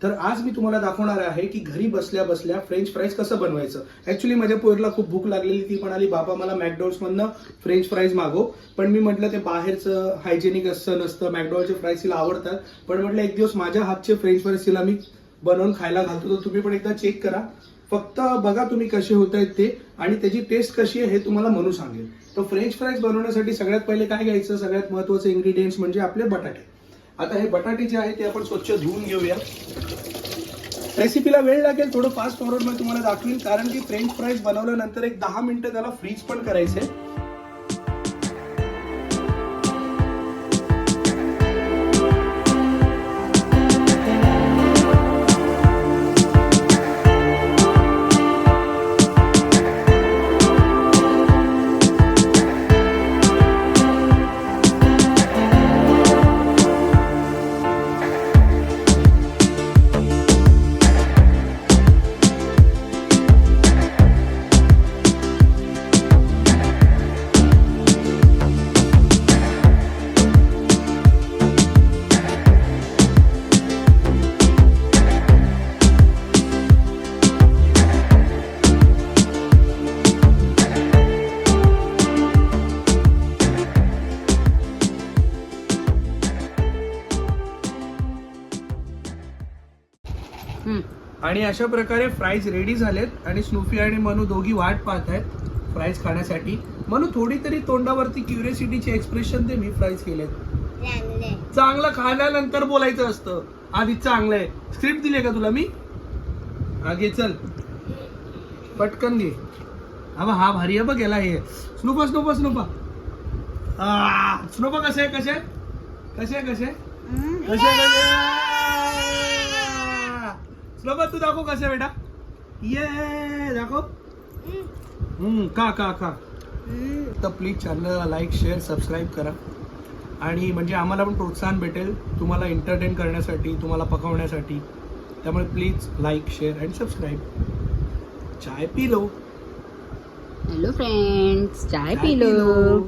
तर आज मी तुम्हाला दाखवणार आहे की घरी बसल्या बसल्या फ्रेंच फ्राईज कसं बनवायचं. ऍक्च्युली माझ्या पोरीला खूप भूक लागलेली, ती म्हणाली बाबा मला मॅकडॉनल्ड्समधनं फ्रेंच फ्राईज मागव. पण मी म्हटलं ते बाहेरचं हायजेनिक असं नसतं, मॅकडॉनल्डचे फ्राईज तिला आवडतात. पण म्हटलं एक दिवस माझ्या हातचे फ्रेंच फ्राईज तिला मी बनवून खायला घालतो, तर तुम्ही पण एकदा चेक करा. फक्त बघा तुम्ही कसे होत आहेत ते, आणि त्याची टेस्ट कशी आहे हे तुम्हाला म्हणू सांगेल. तर फ्रेंच फ्राईज बनवण्यासाठी सगळ्यात पहिले काय घ्यायचं, सगळ्यात महत्त्वाचे इन्ग्रेडियंट्स म्हणजे आपले बटाटे. आता हे बटाटे जे आहे ते आपण स्वच्छ धुवून घेऊया. रेसिपीला वेळ लागेल, थोडं फास्ट फॉरवर्ड मध्ये तुम्हाला दाखवीन, कारण की फ्रेंच फ्राईज बनवल्यानंतर एक 10 मिनिटं त्याला फ्रीज पण करायचे. आणि अशा प्रकारे फ्राईज रेडी झालेत आणि स्नूफी आणि मनू दोघी वाट पाहत आहेत फ्राईज खाण्यासाठी. मनू थोडी तरी तोंडावरती क्युरियोसिटीचे एक्सप्रेशन दे. मी फ्राईज केलेत. चांगलं खाल्यानंतर बोलायचं असतं, आधी चांगलं आहे. स्क्रिप्ट दिली का तुला मी? घे चल पटकन घे. हा भारी आहे बघ, याला हे स्नूपा स्नूपा स्नूपा स्नूपा कसे कसे कसे कसे कसे स्नूपा तू दाखव कसे बेटा, ये दाखव. का का का तर प्लीज चॅनलला लाईक शेअर सबस्क्राईब करा, आणि म्हणजे आम्हाला पण प्रोत्साहन भेटेल तुम्हाला एंटरटेन करण्यासाठी, तुम्हाला पकवण्यासाठी. त्यामुळे please like share and subscribe. Chai P low. Hello friends, chai P low.